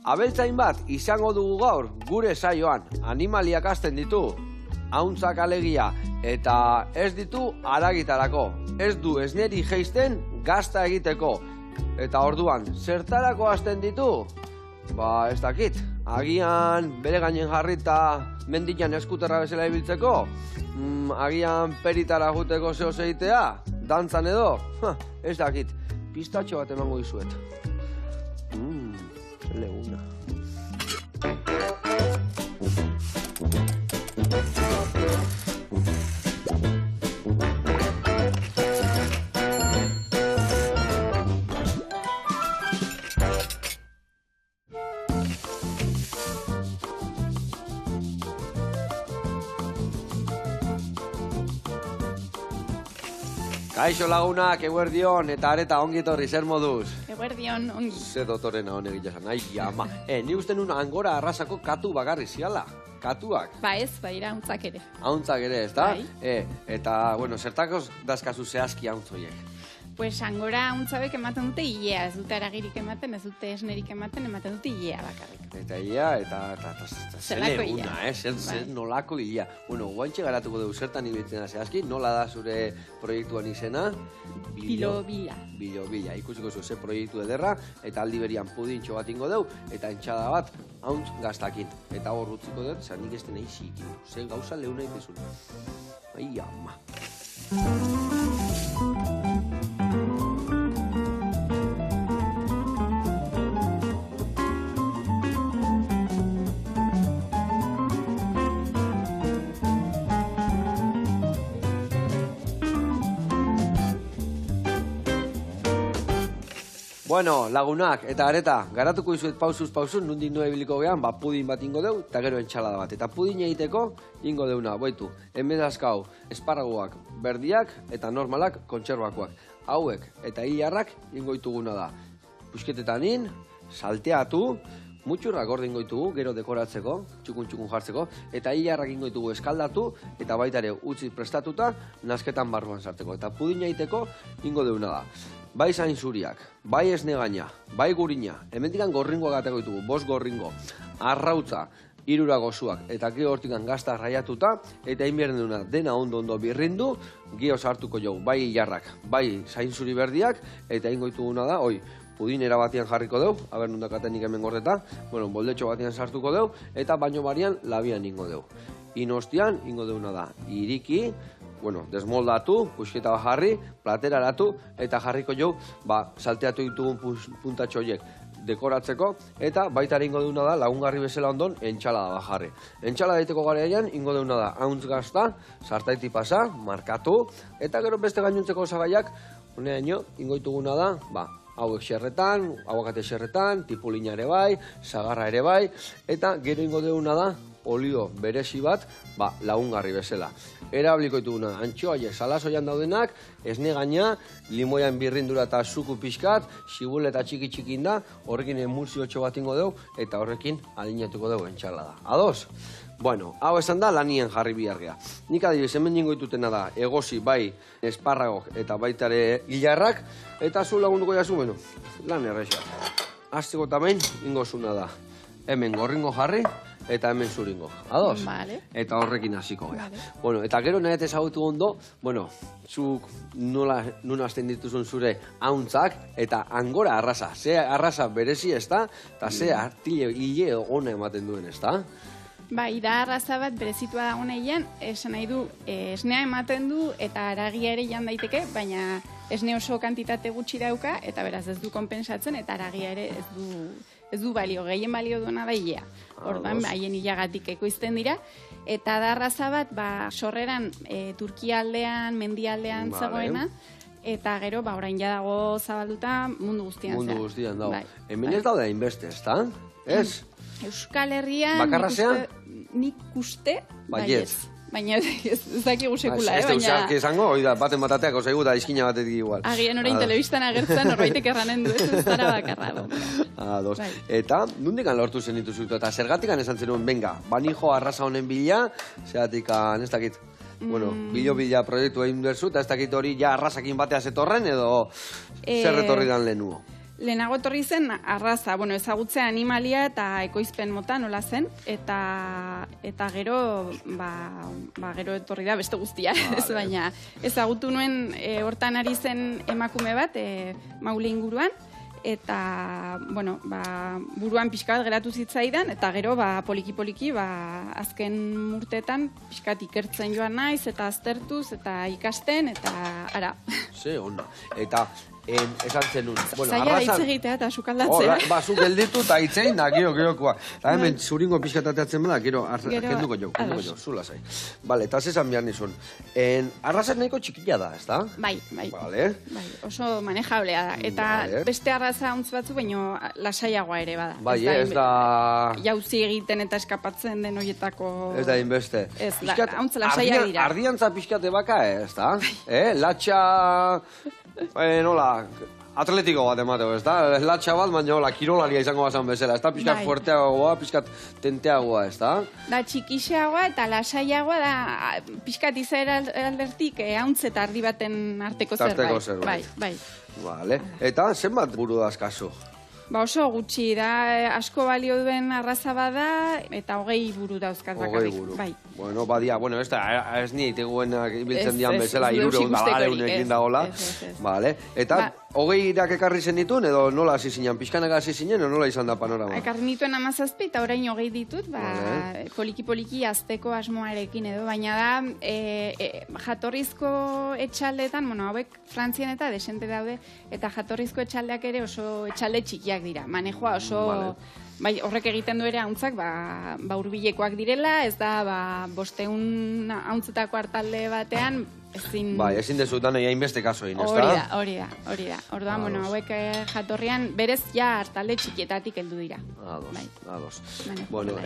Abeltzain bat izango dugu gaur gure saioan. Animaliak hasten ditu, ahuntzak alegia, eta ez ditu haragitarako. Ez du esneri jeisten gazta egiteko. Eta orduan, zertarako hasten ditu? Ba, ez dakit. Agian bere gainen jarrita mendikan eskuterra bezala ibiltzeko? Agian peritara juteko zehoz egitea? Dantzan edo? Ez dakit. Pistatxo bat emango dizuet. Leguna. Kaixo lagunak, eguerdion, eta areta ongi etorri, zer moduz? Eguerdion, ongi. Ze dotorena honek egitesan, ai, ama. Ni uste nun angora arrasako katu bagarri ziala. Katuak. Ba ez, baira hauntzak ere. Hauntzak ere, ez da? Bai. Eta, bueno, zertakoz dazkazu zehazki hauntzoiek? Pues angora hauntzabek ematen dute ilea, ez dute aragirik ematen, ez dute esnerik ematen dute ilea bakarrik. Eta ilea, eta Zelako zeleguna, zer nolako ilea. Bueno, guantxe garatuko dugu zertan ibiltzen da zehazki, nola da zure proiektuan izena? Bilobila. Bilobila, ikusiko zu ze proiektu ederra, eta aldi berian pudintxo bat ingo deu, eta entxada bat hauntz gaztakin. Eta hor utziko dut, zan nik ez denei zikin, ze gauza leuna itezun. Ai, ama. Bueno, lagunak, eta areta, garatuko izuet pausuz, nundik nua ibiliko gehan, pudin bat ingo deu, eta gero entxalada bat. Eta pudin egiteko, ingo deuna, boitu, hemen dazkau, esparragoak, berdiak eta normalak kontserbakoak. Hauek eta hilarrak ingo dituguna da. Pusketetan in, salteatu, mutxurrak gorde ingo ditugu, gero dekoratzeko, txukun jartzeko, eta hilarrak ingo ditugu eskaldatu, eta baita ere utzi prestatuta, nazketan barruan sartzeko. Eta pudin egiteko, ingo deuna da. Bai zain zuriak, bai esnegaina, bai gurina, hemendikan gorringoak ateko ditugu, 5 gorringo, arrautza, 3 gozuak, eta gero hortikan gazta raiatuta, eta inbierden duna dena ondo birrindu, gio sartuko jau, bai hilarrak, bai zain zuri berdiak, eta ingo dituguna da, pudinera batian jarriko deu, haber nundakatenik hemen gordeta, bueno, boldetxo batian sartuko deu, eta baino barian labian ingo deu. Inostian, ingo deuna da, iriki, bueno, desmoldatu, pusketa bat jarri, plateraratu, eta jarriko jau, salteatu ditugun puntatxo horiek dekoratzeko, eta baita ingo deuna da, lagungarri bezala ondon, entxalada bat jarri. Entxalada daiteko garean, ingo deuna da, hauntz gazta, sartaiti pasa, markatu, eta gero beste gainuntzeko osagaiak, honeaino, ingo dituguna da, hauek xerretan, aguakate xerretan, tipulina ere bai, sagarra ere bai, eta gero ingo deuna da, olio berezi bat, lagungarri bezala. Erabiliko dituguna, antxoaiek salasoian daudenak, esne gaina, limoian birrindura eta suku pixkat, xibule eta txiki da, horrekin emulsiotxo bat ingo deu, eta horrekin alinatuko deu entxalada. Ados? Bueno, hau esan da lanien jarri bihargea. Nik adibidez, hemen dingo ditutena da, egosi bai esparragok eta baitare hilarrak, eta zu lagunduko jazu, bueno, lan errexak. Azteko tamen, ingo zuna da. Hemen gorringo jarri, eta hemen zuringo. Ados? Vale. Eta horrekin hasiko gara. Bueno, eta gero nahi ezagutu ondo, bueno, zuk nuna hasten dituzun zure hauntzak, eta angora arrasa. Ze arrasa berezi ez da, eta ze artile hile ona ematen duen ez da. Bai, da arraza bat berezitua da honean, esan nahi du, esnea ematen du eta aragia ere jan daiteke, baina esne oso kantitate gutxi dauka, eta beraz ez du konpensatzen, eta aragia ere ez du balio, gehien balio duena da hilea. Ordan, haien hilagatik ekoizten dira. Eta da arraza bat, sorreran Turkia aldean, mendialdean zegoena, eta gero, orain ja dago zabalduta mundu guztian. Mundu guztian dago. Hemen ez daude hainbeste, ez da? Ez? Euskal Herrian, nik uste, baietz. Baina ez dakigu sekula, baina... Ez deusarki esango, baten batateak osaigu da izkina batetik igual. Agian orain telebistan agertzen norbaitek erranen du, ez zara bakarra. Ados. Eta, nundikan lortu zen dituzutu, eta zergatikan esan zenuen, venga, banijo arrasa honen bila, zergatikan, ez dakit, bueno, bilo-bila proiektu egin duzu, eta ez dakit hori ja arrasakin batea zetorren, edo zer retorri dan lehenuo? Lehenago etorri zen arraza, ezagutzea animalia eta ekoizpen mota nola zen, eta gero, gero etorri da beste guztia, ez baina ezagutu nuen hortan ari zen emakume bat, Maule inguruan, eta, buruan pixka bat geratu zitzaidan, eta gero, poliki-poliki, azken urteetan pixka bat ikertzen joan naiz, eta aztertuz, eta ikasten, eta ara. Ze, ona. Eta, esan zenun. Zaila hitz egitea eta sukaldatzea. Zu gelditu eta hitzein da, gero. Eta hemen zuringo pixkatateatzen bada, gero kenduko jo, zula zai. Bale, eta zesan behar nizun. Arrazak nahiko txikila da, ez da? Bai. Bale. Oso manejablea da. Eta beste arraza ontz batzu, baino lasaiagoa ere bada. Bai, ez da... Jauzi egiten eta eskapatzen den horietako... Ez da inbeste. Ez, ontz lasaiak dira. Ardiantza pixkate baka, ez da? Latxa... Nola, atletiko bat emateko, ez da? Latxa bat, baina hola, kirolaria izango bazan bezala, ez da? Piskat fuerteagoa, piskat tenteagoa, ez da? Da, txikixeagoa eta lasaiagoa da, piskat izaera aldertik, hauntz eta ardi baten arteko zerbait. Bai. Vale. Eta, zenbat buru dazkazu? Oso gutxi da, asko balio duen arraza bada, eta 20 buru dauzkat bakarrik. 20 buru. Bai. Badia, ez ni eiteguenak ibiltzen dian bezala, 300 ekin da hola. Vale. Eta, 20 ekarri zen ditun, edo nola hasi zinen? Pixkanaka hasi zinen, edo nola izan da panorama? Ekarri nituen 17, eta orain 20 ditut, poliki-poliki azteko asmoarekin edo, baina da, jatorrizko etxaldeetan, hauek Frantzian eta desente daude, eta jatorrizko etxaldeak ere oso etxalde txikiak dira. Manejoa oso... Bai, horrek egiten du ere hauntzak, hurbilekoak direla, ez da, 500 hauntzetako hartalde batean, ezin... Bai, ezin dezutan egin beste kaso egin, ez da? Hori da. Orduan, hauek jatorrian, berez, hartalde txikietatik heldu dira. Ados.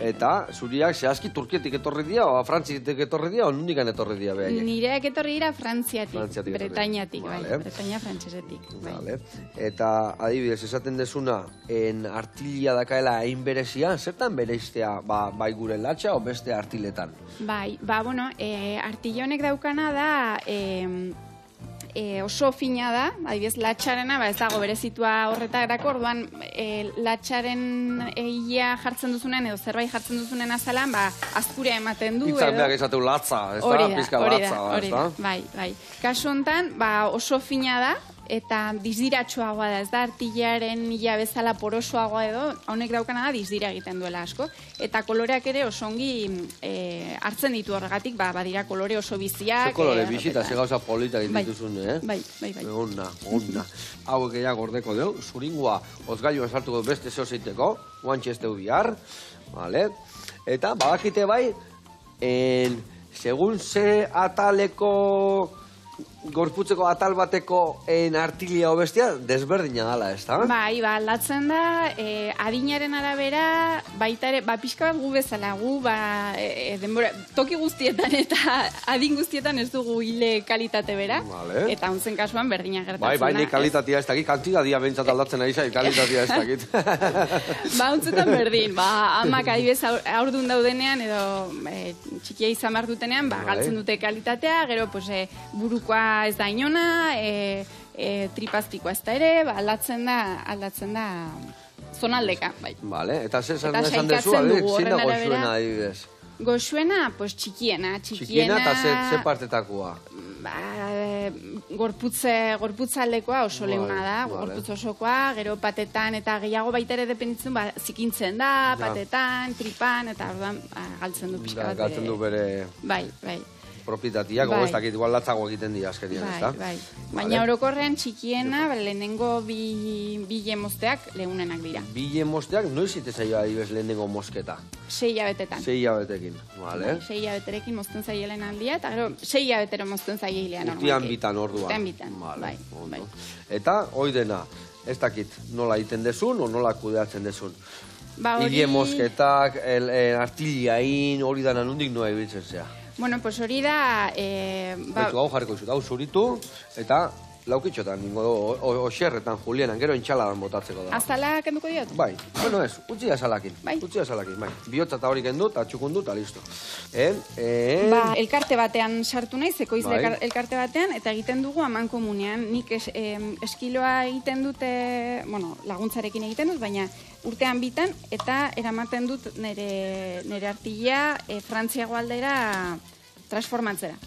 Eta, zuriak, zehazki, Turkietik etorri dira, o Frantziatik etorri dira, o nundikan etorri dira behaiek? Nireak etorri dira Frantziatik, Bretañatik, Bretaña frantsesetik. Eta, adibidez, esaten desuna, artilia dakaela hain berezia, zertan bereiztea, bai gure latxa, o beste artiletan? Bai, artile honek daukana da, oso fina da, adibidez, latxarena, ez dago berezitua horretarako, orduan latxaren egia jartzen duzunen, edo zerbait jartzen duzunen azalan, azkurea ematen du. Itzan behar izateu latza, ez da? Pizka latza, ez da? Bai. Kasu honetan, oso fina da, eta dizdiratxoagoa da, ez da, artillearen ia bezala porosoagoa edo, honek daukana da dizdira egiten duela asko, eta koloreak ere oso ongi hartzen ditu horregatik, badira kolore oso biziak. Ze kolore bizita, ze gauza politak dituzun, Bai. Ona. Hauek ega gordeko deu, zuringua ozgailu esartuko beste zehozeiteko, guantxe ez deu bihar, eta badakite bai, segun ze ataleko... gorputzeko atal bateko artilia hobestia desberdina dala, ez da? Bai, aldatzen da, adinaren arabera, baita ere, pixka bat gu bezala, denbora, toki guztietan eta adin guztietan ez dugu hile kalitate bera, eta ontzen kasuan berdina gertatzen da. Bai, ni kalitatea ez dakit, kantidadia behintzat aldatzen ari zai, kalitatea ez dakit. Ontzetan berdin, amak adibez aurdun daudenean, edo txikia izan behar dutenean, galtzen dute kalitatea, gero, burukoa ez da inona, tripaztikoa ez da ere, aldatzen da zonaldeka, bai. Vale, eta zer esan dezu, zein da goxuena adibidez? Goxuena, txikiena. Txikiena eta ze partetakoa? Gorputzaldekoa oso leuna da, gorputz osokoa, gero patetan eta gehiago baita ere dependitzen, zikintzen da, patetan, tripan, eta orduan galtzen du pixka bat. Galtzen du bere... Bai. Propietatia, gogo ez dakit, igual latzago egiten dira azkerian, ez da? Bai. Baina orokorrean txikiena, lehenengo bi mozteak lehunenak dira. Bi mozteak, noiz itezaioa adibez lehenengo mosketa? 6 hilabetetan. 6 hilabetekin, vale. 6 hilabeterekin mozten zailen aldia, eta gero 6 hilabetero mozten zailea normalki. Urtian bitan orduan. Urtian bitan, bai. Eta, hoi dena, ez dakit, nola egiten dezun, o nola kudeatzen dezun? Hile mosketak, artiliain, hori dana nondik noa ibiltzen zea? Bueno, pues hori da... Baitu, hau jarriko izut, hau zuritu, eta laukitxotan, oxerretan, Julienan, gero entxaladan botatzeko da. Azala kenduko diot? Bai, bueno ez, utzi da salakin. Bai. Utzi da salakin, bai. Bihotza eta hori kendu, eta txukundu, eta listo. Ba, elkarte batean sartu naiz, ekoizle Bai. elkarte batean, eta egiten dugu amankomunean. Nik eskiloa egiten dute, bueno, laguntzarekin egiten dut, baina urtean bitan, eta eramaten dut nire artilea Frantziago aldera transformatzera.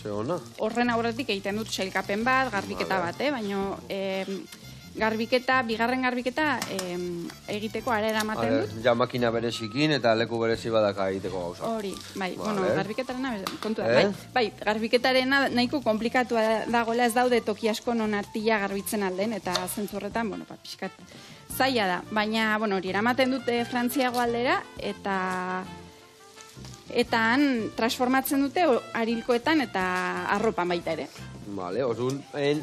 Ze ona. Horren aurretik egiten dut sailkapen bat, garbiketa bat, baina bigarren garbiketa egiteko ara eramaten dut. Ja makina berezikin eta leku berezi badaka egiteko gauza. Hori, bai, bueno, Vale. garbiketarena kontua, bai, garbiketarena nahiko komplikatua dagoela, ez daude toki asko non artila garbitzen alden, eta zentzu horretan, bueno, pixkat zaila da. Baina, bueno, hori, eramaten dute Frantziago aldera, eta han transformatzen dute arilkoetan eta arropan baita ere. Vale, orduan,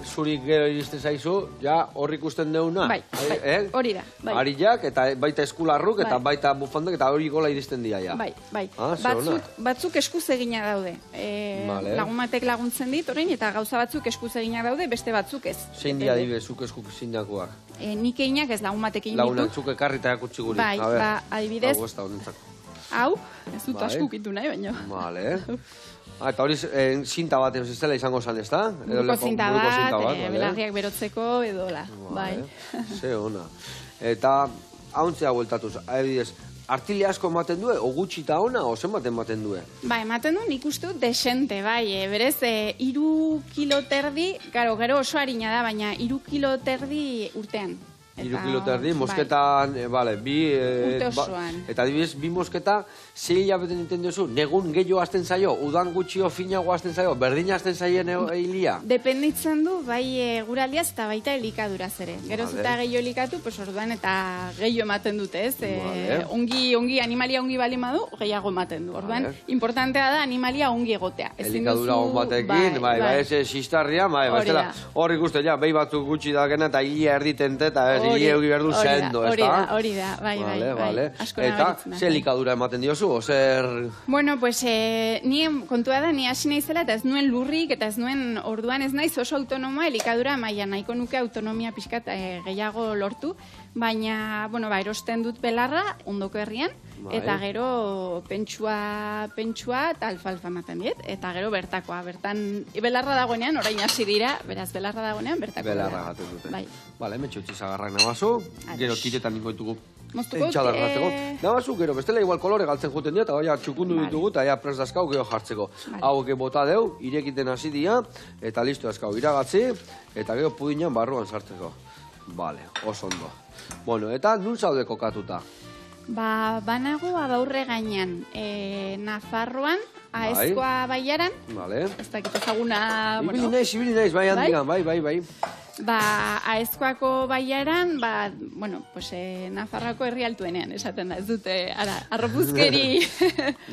zurik gero iristen zaizu, ja hor ikusten deuna. Bai, hori da. Bai. Arillak, eta baita eskularruk, eta Bai. baita bufandok, eta hori gola iristen dira, ja. Bai, bai. Ze ona. Batzuk eskuz egina daude. Vale. Lagun batek laguntzen dit, orain, eta gauza batzuk eskuz eginak daude, beste batzuk ez. Zein dira zuk eskuk zinakoak? Nik eginak ez lagun batek egin ditu. Lagunak zuk ekarri eta jakutsi guri. Bai, A ber, ba, adibidez. Hau ez da honentzako. Hau, ez dut Bai. asko ukitu nahi, baina. Vale. Eta hori zinta bat ez dela izango zan, ez da? Buruko zinta bat, vale. belarriak berotzeko, edola. Bai. Ze ona. Eta hauntzea bueltatuz, adibidez, artile asko ematen due, o gutxi eta ona, o zenbat ematen due? Ba, ematen du nik uste dut desente, bai, berez, 3 kilo terdi, gero oso harina da, baina 3 kilo terdi urtean. 3 kilo eta erdi, mosketan, bale, bi... Urte osoan. Eta adibidez, bi mosketa, 6 hilabeten enten duzu, negun gehiago azten zaio, udan gutxio finago azten zaio, berdin azten zaien hilia. Dependitzen du, bai guraldiaz eta baita elikaduraz ere. Geroz Vale. eta gehiago elikatu, pues orduan eta gehiago ematen dute, ez? Vale. Animalia ongi bali madu, gehiago ematen du. Orduan, Vale. importantea da animalia ongi egotea. Ezin Elikadura duzu- on batekin, bai, ez xistarria, bai, Hori bestela, da. hor ikusten, ja, behi batzuk gutxi dakena, eta hilia erditente, eta ez, Hori- hilia eugi behar du hori da, sendo, ez hori da? da, hori da, bai, Vale, bai, vale. asko Eta, nabaritzen da. ze elikadura ematen diozu, o zer... Bueno, pues ni kontua da, ni hasi naizela eta ez nuen lurrik eta ez nuen orduan ez naiz oso autonomoa elikadura maila nahiko nuke autonomia pixkat gehiago lortu, baina, bueno, ba, erosten dut belarra ondoko herrian, Bai. eta gero pentsua eta alfalfa ematen diet, eta gero bertakoa, bertan belarra dagoenean, orain hasi dira, beraz belarra dagoenean bertakoa. Belarra gaten dute. Bai. Bale, metxe utzi zagarrak nabazu, Ados. gero tiretan ningoitugu Moztuko, entxalar garteko. Nabazu, gero, bestela igual kolore galtzen juten dira, eta ja, txukundu Vale. ditugu, eta ja, prest dazkau, gero jartzeko. Vale. Hauke bota deu, irekiten hasi dira, eta listo dazkau, iragatzi, eta gero pudinan barruan sartzeko. Vale, oso ondo. Bueno, eta nun zaude kokatuta? Ba, banago abaurre gainean, Nafarroan, Aezkoa baiaran, Vale. ez dakit ezaguna, Ibili naiz, bai handigan, bai. Ba, Aezkoako baiaran, ba, bueno, pues, Nafarroako herri altuenean, esaten da, ez dute, arropuzkeri.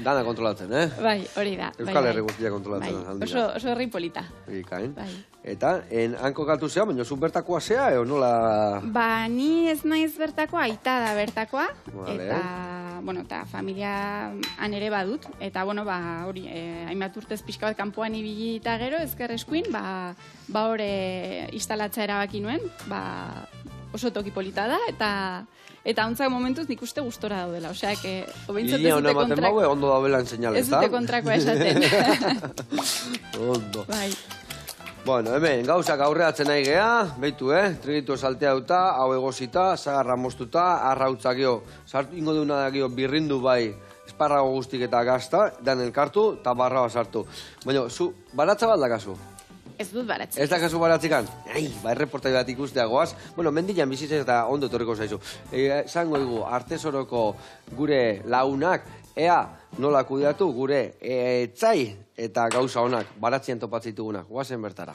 Dana kontrolatzen, Bai, hori da. Euskal Herri guztia kontrolatzen, Bai, handigan. oso herri polita. Ikain. Bai. Eta, hanko kaltu zea, baina zu bertakoa zea, eo nola... Ba, ni ez naiz bertakoa, aita da bertakoa, Vale. eta, bueno, eta familia han ere badut, eta, bueno, ba, hori, hainbat urtez pixka bat kanpoan ibili eta gero, ezker eskuin, ba hori instalatza erabaki nuen, ba, oso toki polita da, eta ontzak momentuz nik uste gustora daudela, osea, obeintzat ez Ilia hona dute ematen baue, ondo dabelan seinale, ez dute kontrakoa esaten. Ondo. Bai. Bueno, hemen, gauzak aurreatzen nahi gea, beitu, trigitu saltea duta, hau egosita, zagarra moztuta, arrautza gio, sartu ingo deuna da gio birrindu bai, esparrago guztik eta gazta, dan elkartu, eta barra sartu. Baina, zu, baratza bat dakazu? Ez dut baratzen. Ez dakazu baratzikan? Ai, ba, erreportai bat ikustea goaz. Bueno, mendilan bizitzez eta ondo etorriko zaizu. Zango dugu, artesoroko gure launak, ea nola kudeatu gure etzai eta gauza honak, baratzien topatzitugunak. Goazen bertara.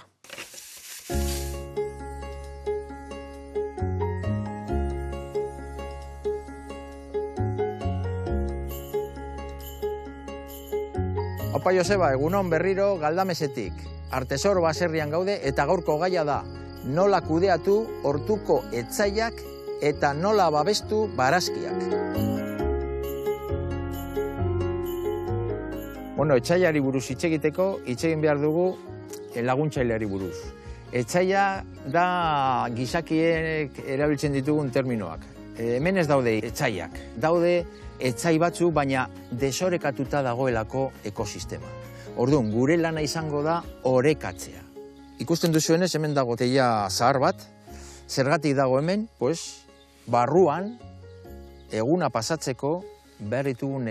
Opa Joseba, egunon berriro Galdamesetik. Artesor baserrian gaude eta gaurko gaia da nola kudeatu hortuko etzaiak eta nola babestu barazkiak. Bueno, etzaiari buruz hitz egiteko, hitz egin behar dugu laguntzaileari buruz. Etsaia da gizakiek erabiltzen ditugun terminoak. Hemen ez daude etsaiak. Daude etsai batzu, baina desorekatuta dagoelako ekosistema. Orduan, gure lana izango da orekatzea. Ikusten duzuenez, hemen dago teila zahar bat. Zergatik dago hemen, barruan eguna pasatzeko behar ditugun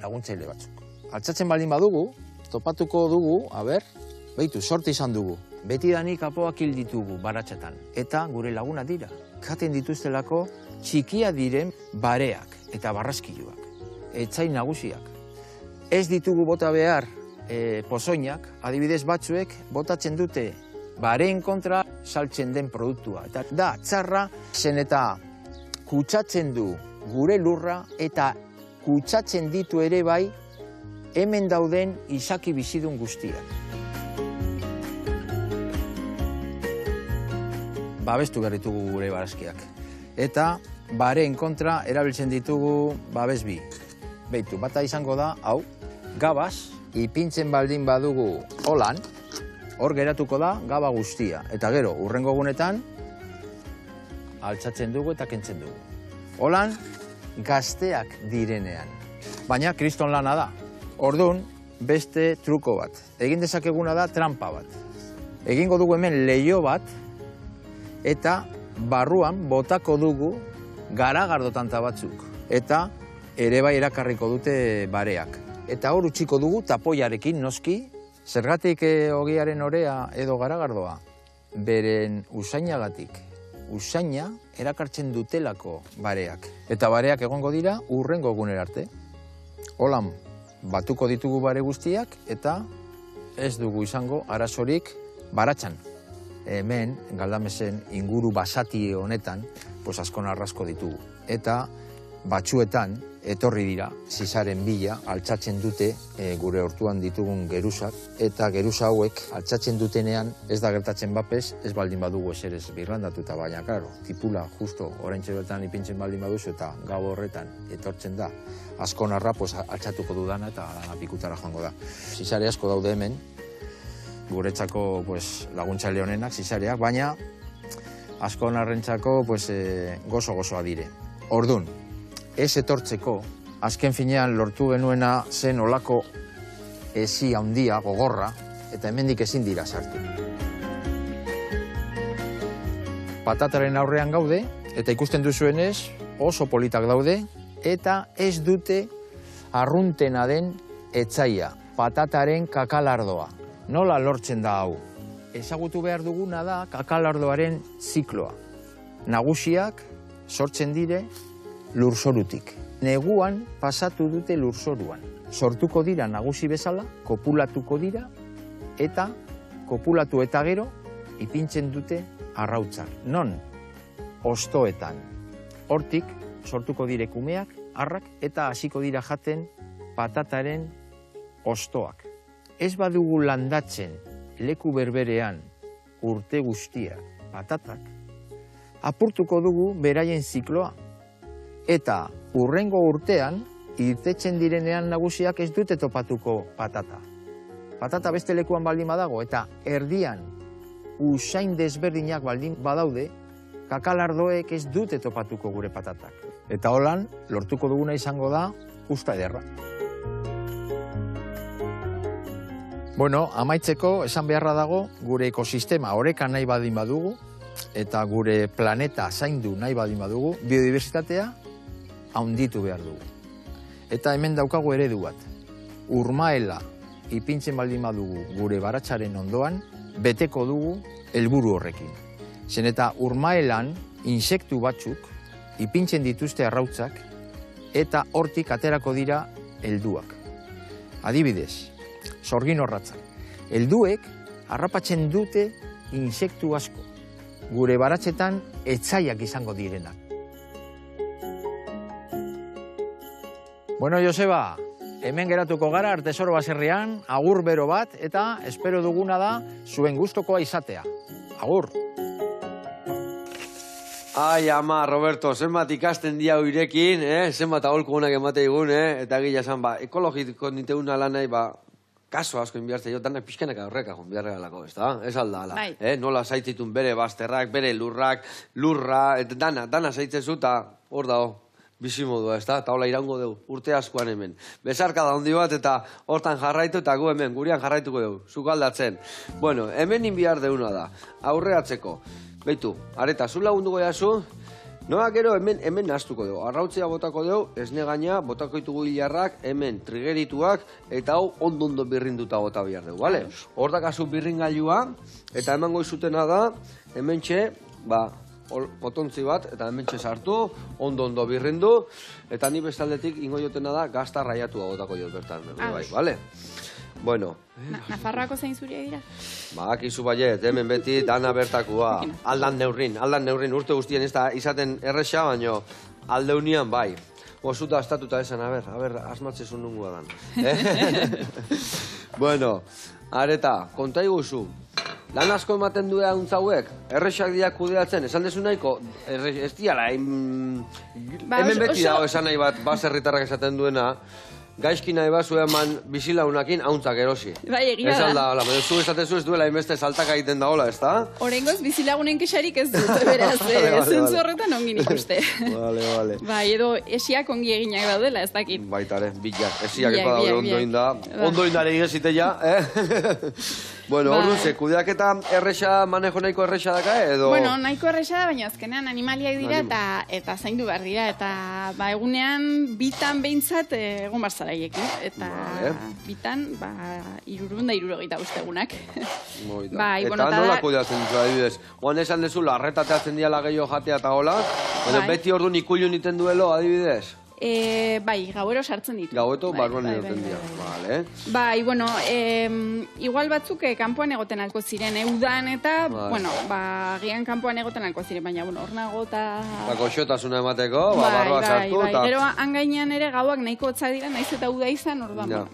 laguntzaile batzuk. Altzatzen baldin badugu, topatuko dugu, behitu, sorte izan dugu. Betidanik kapoak hil ditugu baratxetan. Eta gure laguna dira. Jaten dituztelako txikia diren bareak eta barraskiluak. Etsai nagusiak. Ez ditugu bota behar pozoinak, adibidez batzuek botatzen dute bareen kontra saltzen den produktua. Eta da, txarra zen eta kutsatzen du gure lurra eta kutsatzen ditu ere bai hemen dauden izaki bizidun guztiak. Babestu behar ditugu gure barazkiak. Eta bareen kontra erabiltzen ditugu babes bi. Beitu, bata izango da, hau, gabaz, ipintzen baldin badugu holan, hor geratuko da gaba guztia. Eta gero, hurrengo egunetan, altzatzen dugu eta kentzen dugu. Holan, gazteak direnean. Baina, kriston lana da. Orduan, beste truko bat. Egin dezakeguna da trampa bat. Egingo dugu hemen leiho bat, eta barruan botako dugu garagardo-tanta batzuk. Eta ere bai erakarriko dute bareak. Eta hor utziko dugu tapoiarekin noski. Zergatik ogiaren orea edo garagardoa? Beren usainagatik. Usaina erakartzen dutelako bareak. Eta bareak egongo dira hurrengo egunera arte. Holan, batuko ditugu bare guztiak eta ez dugu izango arazorik baratxan. Hemen, Galdamesen inguru basati honetan, askon arrasko ditugu. Eta batzuetan, etorri dira, zizaren bila, altzatzen dute gure hortuan ditugun geruzak, eta geruza hauek altzatzen dutenean ez da gertatzen bapez, ez baldin badugu eserez birlandatuta, baina, klaro, tipula justo oraintxe bertan ipintzen baldin baduzu eta gau horretan etortzen da, askon arra, altzatuko dudana eta pikutara joango da. Zizare asko daude hemen, guretzako laguntzaile honenak, zizareak, baina askon arrentzako gozo-gozoa dire. Ordun, ez etortzeko, azken finean lortu genuena zen olako ezi handia, gogorra, eta hemendik ezin dira sartu. Patataren aurrean gaude, eta ikusten duzuenez oso politak daude, eta ez dute arruntena den etsaia, patataren kakalardoa. Nola lortzen da hau? Ezagutu behar duguna da kakalardoaren zikloa. Nagusiak sortzen dire lurzorutik. Neguan pasatu dute lurzoruan. Sortuko dira nagusi bezala, kopulatuko dira, eta kopulatu eta gero ipintzen dute arrautzak. Non? Hostoetan. Hortik sortuko dire kumeak, arrak, eta hasiko dira jaten patataren hostoak. Ez badugu landatzen leku berberean urte guztia patatak, apurtuko dugu beraien zikloa. Eta hurrengo urtean, irtetzen direnean nagusiak ez dute topatuko patata. Patata beste lekuan baldin badago, eta erdian usain desberdinak baldin badaude, kakalardoek ez dute topatuko gure patatak. Eta holan, lortuko duguna izango da, justa ederra. Bueno, amaitzeko, esan beharra dago, gure ekosistema oreka nahi badin badugu, eta gure planeta zaindu nahi badin badugu, biodiversitatea handitu behar dugu. Eta hemen daukagu eredu bat. Urmaela ipintzen baldin badugu gure baratxaren ondoan, beteko dugu helburu horrekin. Zen eta urmaelan insektu batzuk ipintzen dituzte arrautzak, eta hortik aterako dira helduak. Adibidez, sorgin horratzak. Helduek harrapatzen dute insektu asko. Gure baratzetan etsaiak izango direnak. Bueno, Joseba, hemen geratuko gara Artesoro baserrian, agur bero bat, eta espero duguna da zuen gustokoa izatea. Agur! Ai, ama, Roberto, zenbat ikasten dia irekin, zenbat aholku honak emate igun, eta gila esan, ekologiko niteuna lanai, kaso asko inbiartze jo, danak pixkanak aurreka joan behar galako, ez da? Ez alda, ala. Bai. Nola zaitzitun bere bazterrak, bere lurrak, lurra, eta dana zaitzezu, eta hor dago. Bizimodua, ez da? Eta hola iraungo dugu, urte askoan hemen. Bezarka da hondi bat, eta hortan jarraitu, eta gu hemen, gurian jarraituko dugu, zukaldatzen. Bueno, hemen inbiar deuna da, aurreatzeko. Beitu, areta, zu lagunduko jazu, noa gero hemen naztuko dugu. Arrautzea botako dugu, esne gaina, botako ditugu hilarrak, hemen trigerituak, eta hau ondo birrinduta bota behar dugu, bale? Hor dakazu birringailua, eta emango izutena da, hemen txe, botontzi bat, eta hemen sartu, ondo birrindu, eta ni bestaldetik ingo jotena da, gazta raiatua botako jot bertan, bai, bale? Bueno. Nafarroako zein zuria dira? Akizu baiet, hemen beti dana bertakua. Aldan neurrin, urte guztien ez da izaten erresa, baino aldeunian bai. Osuta astatuta esan, a ber, asmatzezun nungua dan. Bueno, areta, konta iguzu. Lan asko ematen du hauntza hauek, erresak diak kudeatzen, esan dezu nahiko, ez diala, hemen beti dago esan nahi bat, baserritarrak esaten duena, gaizki nahi bat zuen man bizilaunakin hauntzak erosi. Bai, egia da. Ez alda, hola, zu esatezu ez duela inbeste saltaka egiten da hola, ez da? Horengoz bizilagunen kexarik ez dut, beraz, zentzu horretan ongin ikuste. Vale. Bai, edo esiak ongi eginak daudela, ez dakit. Baitare, bilak, esiak ez badaude ondoindare igeziteia, Bueno, orduan, kudeaketa erresa, manejo nahiko erresa daka, edo? Bueno, nahiko erresa da, baina azkenean animaliak dira eta zaindu behar dira, eta egunean bitan behintzat egon barzaraiekin, eta bitan, 360 ustegunak. Eta nola kudeatzen ditu, adibidez? Oan esan dezu, larretateatzen diala gehiago jatea eta hola, beti orduan ikulun iten duelo, adibidez? Bai, gauero sartzen ditu. Gaueto barruan egoten dira, vale. Bai, bueno, igual batzuk kanpoan egoten alko ziren, udan eta, bueno, gian kanpoan egoten alko ziren, baina, bueno, hor nago eta... Goxotasuna emateko, barroa sartu, eta... Gero, angainean ere gauak nahiko hotza dira, naiz eta uda izan, orduan,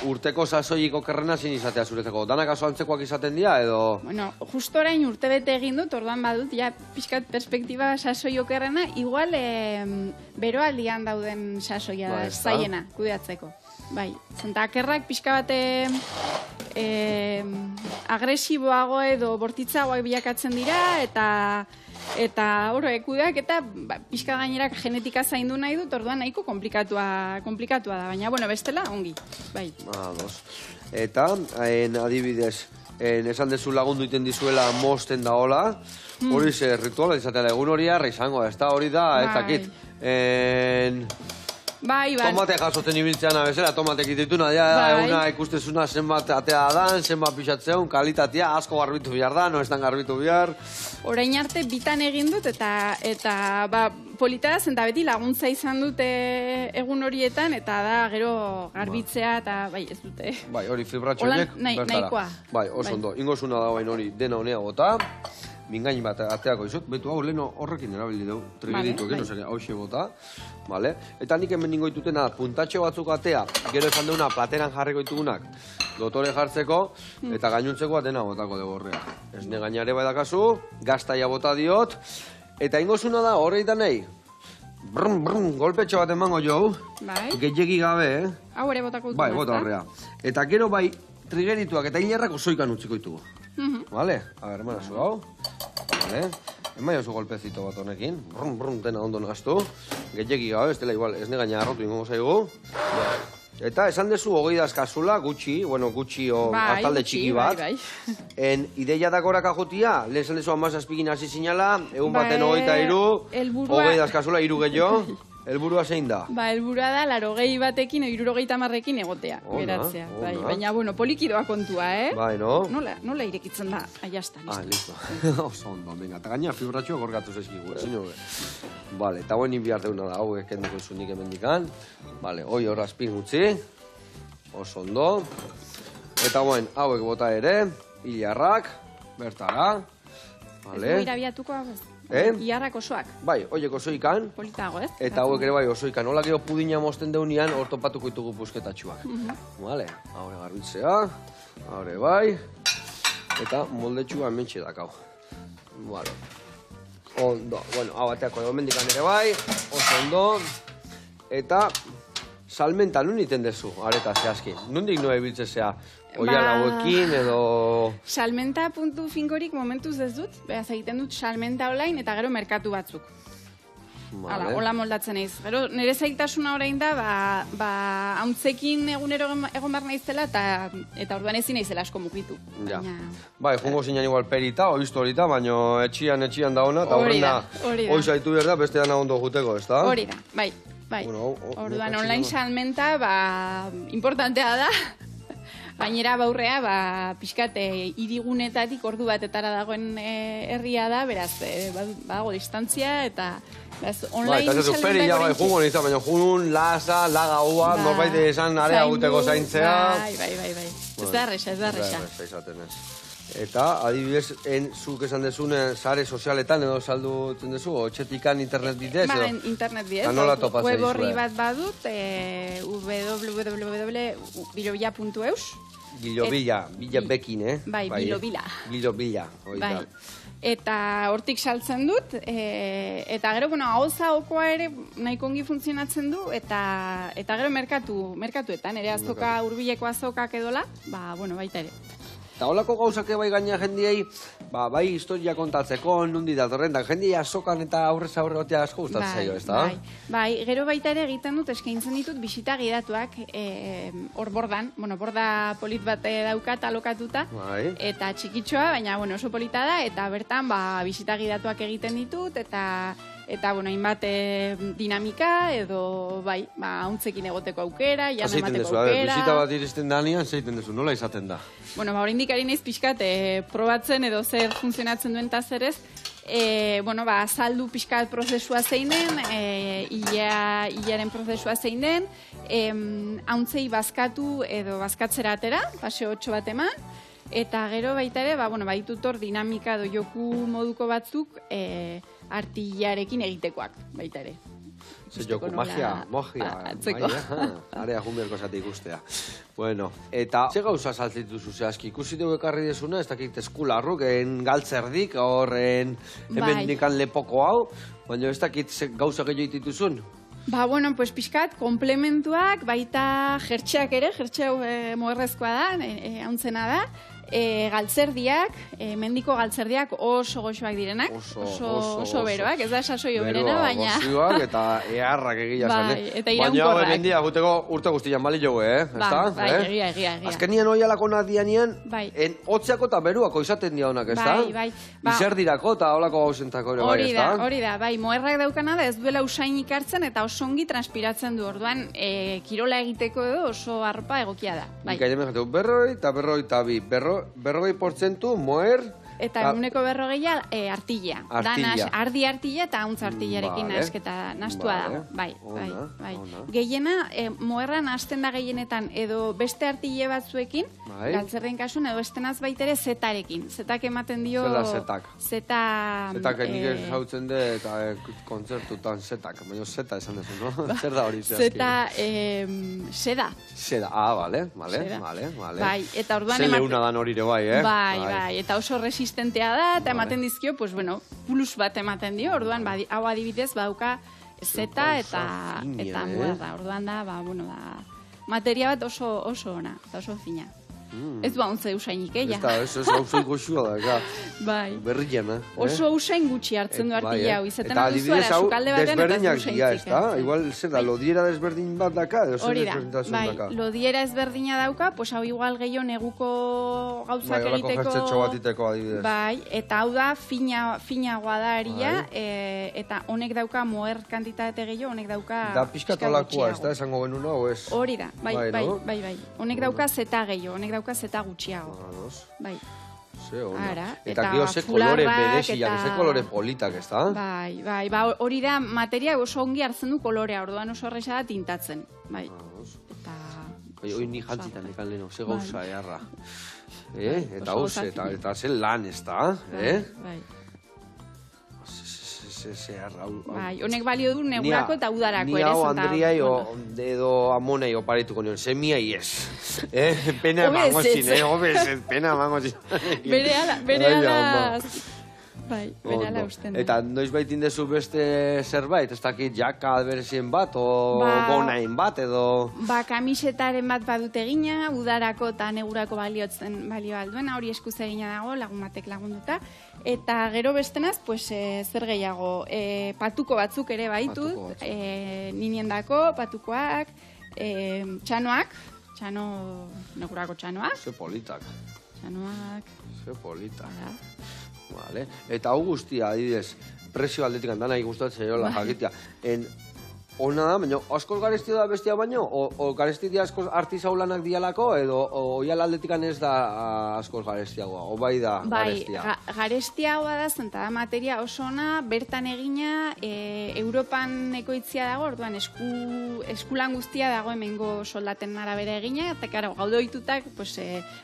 Urteko sasoiko kerrena zin izatea zuretzeko, danak aso antzekoak izaten dira, edo... Bueno, justo orain urte bete egin dut, orduan badut, ja, pixkat perspektiba sasoio kerrena, igual, beroaldian dauden sasoia da, zaiena, kudeatzeko. Bai, zentakerrak pixka bate agresiboago edo bortitzagoak bilakatzen dira, eta hori kudeak eta pixka gainerak genetika zaindu nahi dut, orduan nahiko komplikatua da, baina, bueno, bestela, ongi, bai. Eta, adibidez, esan dezu lagundu iten dizuela mosten da hola, hori ze rituala izatea, egun hori arra izango, ez da hori da, ez dakit. Tomate jasotzen ibiltzean abezela, tomatek dituna, eguna ikustezuna zenbat atea dan, zenbat pixatzeun, kalitatea, asko garbitu bihar da, no estan garbitu bihar. Orain arte bitan egin dut, eta polita da, zenta beti laguntza izan dute egun horietan, eta da gero garbitzea, eta bai, ez dute. Bai, hori fibratxoiek, bertara. Bai, oso ondo, ingozuna da bain hori dena honea gota. Mingain bat ateako izut, betu hau leheno horrekin erabili dugu, trigeritu egin, hauxe bota, vale? Eta nik hemen ningo ditutena, puntatxo batzuk atea, gero esan deuna plateran jarriko ditugunak, dotore jartzeko, eta gainuntzeko atena botako dugu horrea. Esne gainare bai dakazu, gaztaia bota diot, eta ingozuna da horreitan nahi, golpetxo bat emango jau, gehiagi gabe, Hau ere botako dut. Bai, bota horrea. Eta gero bai, trigerituak eta hilarrak osoikan utziko ditugu. Vale? A ver, emana zu hau. Vale? Emaia oso golpezito bat honekin. Dena ondo naztu. Gehiagi gabe, ez dela igual, ez negaina arrotu ingo zaigu. Eta esan dezu 20 dazkazula, gutxi, o hartalde txiki bat. En ideia dakoraka jotia, lehen esan dezu 17 hasi zinala, egun baten 23, 20 dazkazula, 3 gehiago. Elburua zein da? Elburua da, 80 batekin, 70 egotea, geratzea. Baina, bueno, polikidoa kontua, Bai, no? Nola irekitzen da, aiasta, listo. Oso ondo, venga, eta gaina fibratxoa gorgatu zezkigu, zinu be. Vale, eta hoen inbiar deuna da, hau ekenduko zunik emendikan. Vale, hoi horra azpin gutzi. Oso ondo. Eta hoen, hauek bota ere, hilarrak, bertara. Ez du irabiatuko hau ez? Iarrak osoak. Bai, oiek osoikan. Politago, ez? Eta hauek ere bai osoikan. Hola gero pudina mosten deunian, hor topatuko ditugu pusketatxuak. Vale, haure garbitzea. Haure bai. Eta moldetxua hementxe dakau. Vale. Ondo. Bueno, hau bateako edo mendikan ere bai. Oso ondo. Eta salmenta nun iten dezu, areta zehazki? Nundik noa ibiltzezea? Oiala hauekin edo... Salmenta.finkorik momentuz ez dut, behaz egiten dut salmenta online eta gero merkatu batzuk. Hala, hola moldatzen eiz. Gero, nire zailtasuna orain da, hauntzekin egunero egon behar naizela eta orduan ezin naizela asko mugitu. Ja. Bai, jungo zinean igual perita, oiztu horita, baina etxian da ona, eta horrena oizaitu behar da, beste dana ondo juteko, ez da? Hori da, bai. Orduan, online salmenta, importantea da, gainera baurrea, pixkat, irigunetatik ordu batetara dagoen herria da, beraz, badago distantzia, eta online salmenta... Eta peri, ja, jungo nintzen, baina jungun, lasa, lagaua, norbait esan area guteko zaintzea... Bai. Ez da erresa. Eta, adibidez, zuk esan dezune, sare sozialetan edo saldutzen dezu, otxetikan internet bidez? Internet bidez, web horri bat badut, www.bilobila.eus. Bilobila, bila bekin, Bai, Bilobila. Bilobila, bai. Eta hortik saltzen dut, eta gero, hauza okoa ere nahiko ongi funtzionatzen du, eta gero merkatuetan, ere azoka, hurbileko azokak edola, baita ere. Eta holako gauzak bai gaina jendiei, bai historia kontatzeko, nundi datorren, da jendiei azokan eta aurrez aurre batea asko gustatzen zaio, ez da? Bai, gero baita ere egiten dut, eskaintzen ditut bisita gidatuak hor bordan, borda polit bat daukat alokatuta, eta txikitxoa, baina oso polita da, eta bertan bisita gidatuak egiten ditut, eta hainbat dinamika, edo hauntzekin egoteko aukera, jan emateko aukera. Bisita bat iristen danean, zeiten dezu, nola izaten da? Oraindik ari naiz pixkat probatzen edo zer funtzionatzen duen eta zer ez, azaldu pixkat prozesua zein den, hilaren prozesua zein den, hauntzei bazkatu edo bazkatzera atera, paseo 8 bat eman, eta gero baita ere, baitut hor dinamika edo joku moduko batzuk artillarekin egitekoak, baita ere. Zer joku, magia, area junberko zati ikustea. Bueno, eta ze gauza saltzituzu zehazki? Ikusi dugu ekarri desuna, ez dakit eskularruk, galtzerdik, horren hemen nikan lepoko hau, baina ez dakit gauza gehiago dituzun? Pues pixkat, komplementuak, baita jertxeak ere, jertxe moerrezkoa da, hauntzena da, galtzerdiak, mendiko galtzerdiak oso goxoak direnak, oso beroak, ez da sasoi oberena, baina... Beroa, goxioak eta eharrak egila zane. Eta iraunkorrak. Baina mendia guteko urte guztian bali jogu, egia. Azkenian oialako nadianian, hotzeako eta beruako izaten dia honak, ez da? Bai. Izerdirako eta holako gauzentako ere, bai, ez da? Hori da, moerrak daukana da ez duela usainik hartzen eta oso ongi transpiratzen du, orduan kirola egiteko edo oso arropa egokia da. Ikaien jateu, berrogei portzentu, moer... Eta eguneko 40 artilla. Ardi artilla eta hauntz artillarekin nastua dago. Bai. Gehiena, moerran hasten da gehienetan edo beste artille batzuekin, galtzerren kasuan, edo estenaz baitere zetarekin. Zetak ematen dio... Zela zetak. Zetak nik ezautzen de eta kontzertutan zetak. Baina zeta esan dezu, no? Zer da hori zehazki? Seda. Seda, bale. Bai, eta orduan... Ze leuna dan hori ere bai, Bai, eta oso resistentea da, eta ematen dizkio, plus bat ematen dio, orduan, hau adibidez, badauka zeta eta muerra, orduan da, materia bat oso ona, eta oso fina. Ez du hauntze usainik, ja. Ez da, hauzain goxua da, berrian, Oso usain gutxi hartzen du artilla hau, izaten duzuela, sukalde baten eta ez usaintzik. Eta igual, zer da, lodiera desberdin bat daka, edo zer hori da, lodiera ezberdina dauka, hau igual gehiago neguko gauzak egiteko... Bai, horako jertzetxo bat iteko adibidez. Bai, eta hau da, finagoa da aria, eta honek dauka moer kantitate gehiago, honek dauka... Da pixkatolakoa, ez da, esango genuen hau, ez? Hori da, bai. Honek dauka zeta gehiago, honek dauka zeta gutxiago. Bai. Ze ona. Eta gero ze kolore bereziak, ze kolore politak, ez da? Bai. Hori da, materia oso ongi hartzen du kolorea, orduan oso horreza da tintatzen. Bai. Hoi ni jantzitan ekan leheno, ze gauza eharra. Eta hau eta ze lan, ez da? Bai. Bai, honek balio du negurako eta udarako ere. Ni hau Andriai edo Amonei oparituko nion, semiai ez. Pena emango zin, pena emango zin. Bere ala... Bai, berala usten du. Eta noiz baitin dezu beste zerbait, ez dakit jaka berezien bat, o bonain bat, edo... Kamisetaren bat badut egina, udarako eta negurako balio alduena, hori eskuz egina dago, lagun batek lagunduta. Eta gero bestenaz, zer gehiago, patuko batzuk ere baitut, niniendako, patukoak, txanoak, negurako txanoak. Ze politak. Txanoak. Ze politak. Vale. Eta hau guztia, adibidez, prezio aldetik nahi gustatzen jola jakitea. Ona da, baina askoz garesti da bestia baino? O garesti dia askoz artisaulanak dialako, edo oial aldetik ez da askoz garestiagoa? O bai da garestia? Bai, garestiagoa da, zenta da materia oso ona, bertan egina, Europan ekoitzia dago, orduan eskulan guztia dago hemengo soldaten arabera egina, eta karo, gaude ohitutak,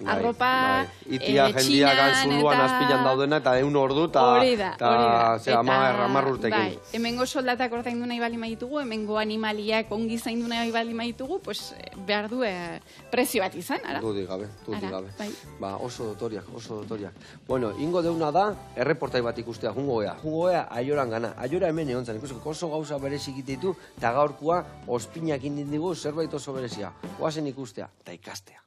arropa, itia jendia gantzuluan azpilan daudena, eta 1 ordu, eta 10 urtekin. Hemengo soldatak ordaindu nahi bali maitugu, hemengo animaliak ongi zaindu nahi bali maitugu, behar du prezio bat izan, ara? Dudik gabe. Ba, oso dotoriak. Bueno, ingo deuna da, erreportai bat ikustea, jungo gea, Aioran gana. Aiora hemen egon zen, ikusiko oso gauza berezi ditu, eta gaurkua ospinak indigu zerbait oso berezia. Oazen ikustea, eta ikastea.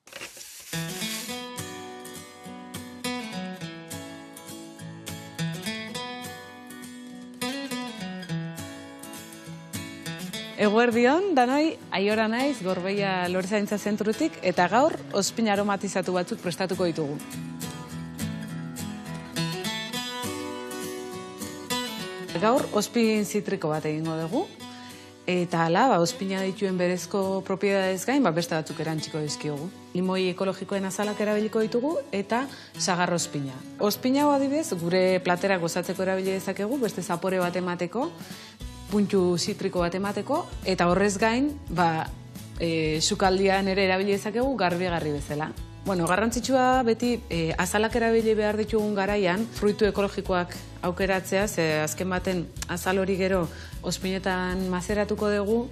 Eguerdion, danoi, Aiora naiz, Gorbeia Lorezaintza Zentrutik, eta gaur, ospin aromatizatu batzuk prestatuko ditugu. Gaur, ospin zitriko bat egingo dugu, eta hala, ospina dituen berezko propiedadez gain, beste batzuk erantziko dizkiogu. Limoi ekologikoen azalak erabiliko ditugu, eta sagar ospina. Ospina hau adibidez, gure platera gozatzeko erabili dezakegu, beste zapore bat emateko, puntu zitriko bat emateko, eta horrez gain, sukaldian ere erabili dezakegu garbi bezala. Bueno, garrantzitsua beti azalak erabili behar ditugun garaian, fruitu ekologikoak aukeratzea, ze azken baten azal hori gero ospinetan mazeratuko dugu,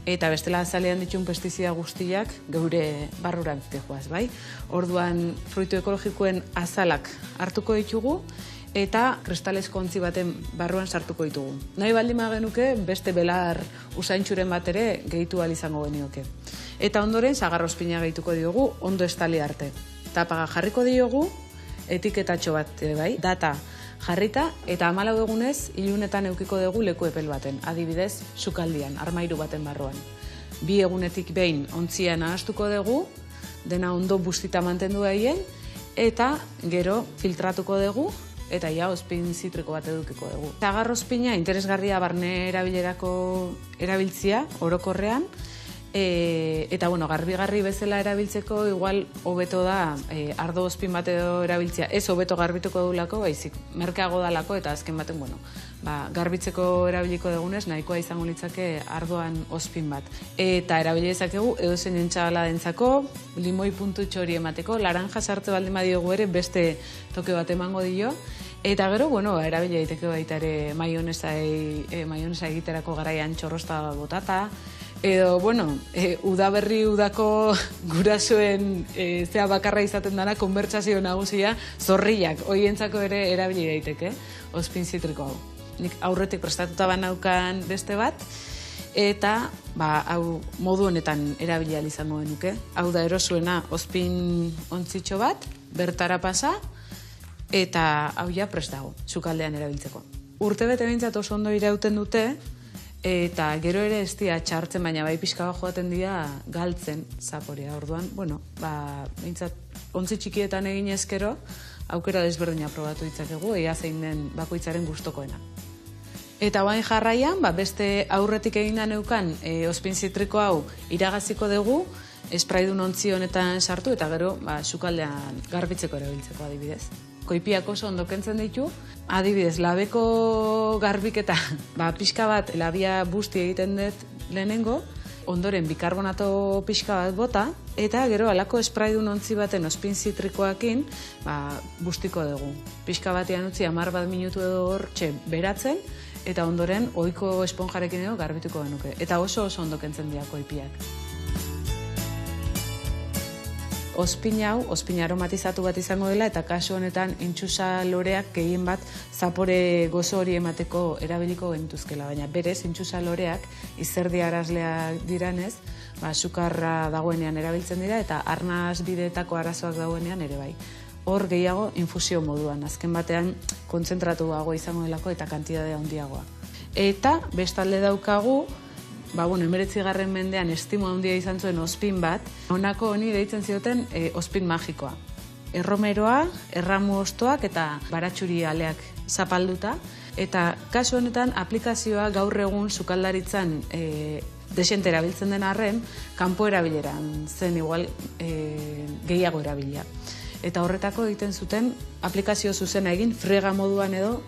eta bestela azalean ditun pestizida guztiak geure barrurak joaz, bai? Orduan, fruitu ekologikoen azalak hartuko ditugu, eta kristalezko ontzi baten barruan sartuko ditugu. Nahi baldin genuke beste belar usaintxuren bat ere gehitu izango genioke. Eta ondoren sagarrospina gehituko diogu ondo estali arte. Tapaga jarriko diogu etiketatxo bat bai, data jarrita eta 14 egunez ilunetan eukiko dugu leku epel baten, adibidez sukaldian, armairu baten barruan. 2 egunetik behin ontzian ahastuko dugu, dena ondo bustita mantendu egin, eta gero filtratuko dugu, eta ja ospin zitriko bat edukiko dugu. Sagarrospina interesgarria barne erabiltzia orokorrean, eta garbi bezala erabiltzeko igual hobeto da ardo ospin bat edo erabiltzia. Ez hobeto garbituko dulako, baizik merkeago dalako, eta azken baten, garbitzeko erabiliko dugunez, nahikoa izango litzake ardoan ospin bat. Eta erabili dezakegu edozein entxabala dentzako, limoi puntutxo hori emateko, laranja sartze baldin badiogu ere beste toke bat emango dio, eta gero, erabili daiteke baita ere maionesa egiterako garaian txorrosta botata, edo, udaberri udako gurasoen zea bakarra izaten dana konbertsazio nagusia, zorriak, hoientzako ere erabili daiteke, ospin zitriko hau. Nik aurretik prestatuta banaukan beste bat, eta hau modu honetan erabili ahal izango genuke. Hau da erosuena ospin ontzitxo bat, bertara pasa, eta hau ja prest dago, sukaldean erabiltzeko. Urtebete behintzat oso ondo irauten dute, eta gero ere ez dira txartzen, baina bai pixka bat joaten dira galtzen zaporea. Orduan, behintzat ontzi txikietan egin ezkero, aukera desberdina probatu ditzakegu, ea zein den bakoitzaren gustokoena. Eta bain jarraian, beste aurretik eginda neukan ospin zitriko hau iragaziko dugu, espraidun ontzi honetan sartu, eta gero sukaldean garbitzeko erabiltzeko adibidez. Koipiak oso ondo kentzen ditu, adibidez, labeko garbiketa, pixka bat labia busti egiten dut lehenengo, ondoren bikarbonato pixka bat bota, eta gero alako espraidun ontzi baten ospin zitrikoakin bustiko dugu. Pixka batean utzi 10 minutu edo hor beratzen, eta ondoren ohiko esponjarekin edo garbituko genuke. Eta oso ondo kentzen dira koipiak. ospin hau, ospin aromatizatu bat izango dela, eta kasu honetan intxusa loreak gehien bat zapore gozo hori emateko erabiliko gentuzkela, baina berez intxusa loreak izerdi arazleak diranez, sukarra dagoenean erabiltzen dira, eta arnaz bideetako arazoak dagoenean ere bai. Hor gehiago infusio moduan, azken batean kontzentratuago izango delako eta kantidadea handiagoa. Eta bestalde daukagu, 19. mendean estimo handia izan zuen ospin bat, honako honi deitzen zioten ospin magikoa. Erromeroa, erramu ostoak eta baratxuri aleak zapalduta, eta kasu honetan aplikazioa gaur egun sukaldaritzan desente erabiltzen den arren, kanpo erabileran zen igual gehiago erabilia. Eta horretako egiten zuten aplikazio zuzena egin frega moduan edo